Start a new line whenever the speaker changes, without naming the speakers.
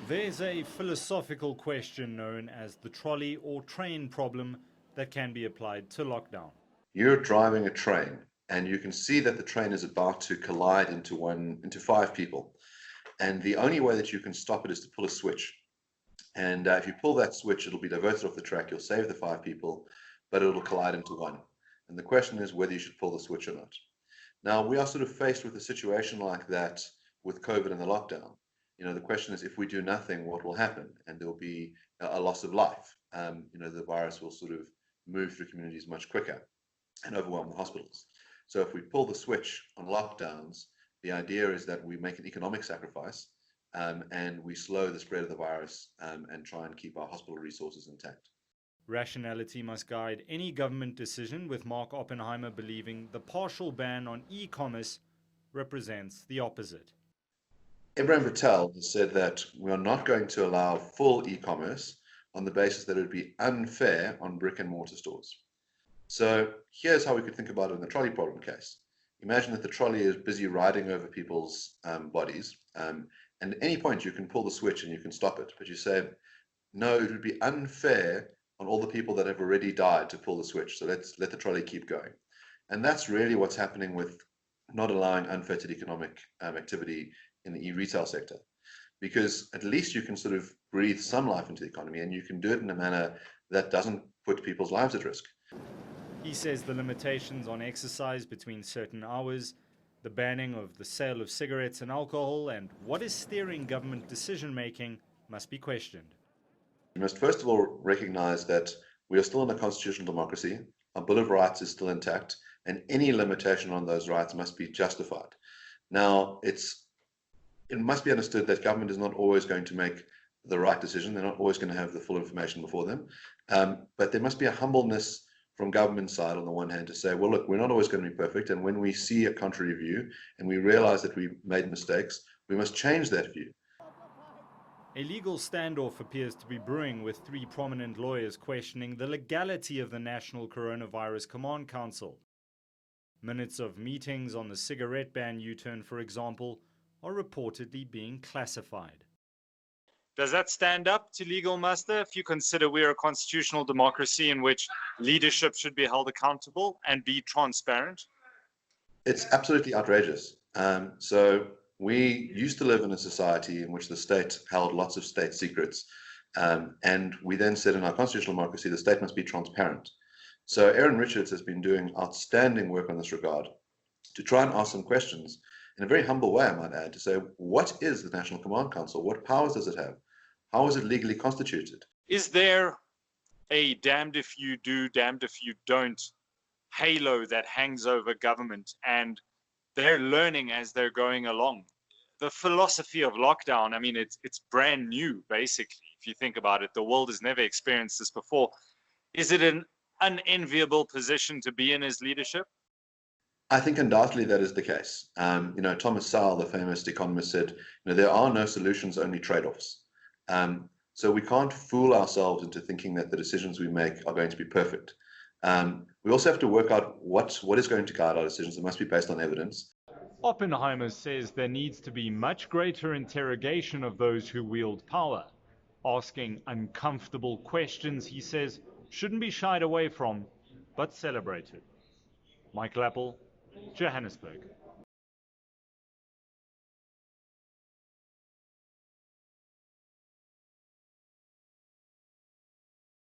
There's a philosophical question known as the trolley or train problem that can be applied to lockdown.
You're driving a train and you can see that the train is about to collide into five people. And the only way that you can stop it is to pull a switch. And if you pull that switch, it'll be diverted off the track. You'll save the five people, but it'll collide into one. And the question is whether you should pull the switch or not. Now, we are sort of faced with a situation like that with COVID and the lockdown. The question is, if we do nothing, what will happen? And there'll be a loss of life. The virus will sort of move through communities much quicker and overwhelm the hospitals. So if we pull the switch on lockdowns, the idea is that we make an economic sacrifice and we slow the spread of the virus and try and keep our hospital resources intact.
Rationality must guide any government decision, with Mark Oppenheimer believing the partial ban on e-commerce represents the opposite.
Appel has said that we are not going to allow full e-commerce on the basis that it would be unfair on brick and mortar stores. So here's how we could think about it in the trolley problem case. Imagine that the trolley is busy riding over people's bodies, and at any point you can pull the switch and you can stop it. But you say, no, it would be unfair on all the people that have already died to pull the switch. So let's let the trolley keep going. And that's really what's happening with not allowing unfettered economic activity in the e-retail sector, because at least you can sort of breathe some life into the economy, and you can do it in a manner that doesn't put people's lives at risk.
He says the limitations on exercise between certain hours, the banning of the sale of cigarettes and alcohol, and what is steering government decision-making must be questioned.
We must first of all recognize that we are still in a constitutional democracy, our Bill of Rights is still intact, and any limitation on those rights must be justified. Now, it must be understood that government is not always going to make the right decision. They're not always going to have the full information before them. But there must be a humbleness from government side on the one hand to say, well, look, we're not always going to be perfect. And when we see a contrary view and we realize that we made mistakes, we must change that view.
A legal standoff appears to be brewing, with three prominent lawyers questioning the legality of the National Coronavirus Command Council. Minutes of meetings on the cigarette ban U-turn, for example, are reportedly being classified.
Does that stand up to legal muster if you consider we're a constitutional democracy in which leadership should be held accountable and be transparent?
It's absolutely outrageous. So we used to live in a society in which the state held lots of state secrets. And we then said in our constitutional democracy, the state must be transparent. So Aaron Richards has been doing outstanding work on this regard to try and ask some questions in a very humble way, I might add, to say, what is the National Command Council? What powers does it have? How is it legally constituted?
Is there a damned if you do, damned if you don't halo that hangs over government, and they're learning as they're going along? The philosophy of lockdown, I mean, it's brand new, basically. If you think about it, the world has never experienced this before. Is it an unenviable position to be in as leadership?
I think undoubtedly that is the case. Thomas Sowell, the famous economist, said, there are no solutions, only trade-offs. So we can't fool ourselves into thinking that the decisions we make are going to be perfect. We also have to work out what is going to guide our decisions. It must be based on evidence.
Oppenheimer says there needs to be much greater interrogation of those who wield power. Asking uncomfortable questions, he says, shouldn't be shied away from, but celebrated. Michael Appel, Johannesburg.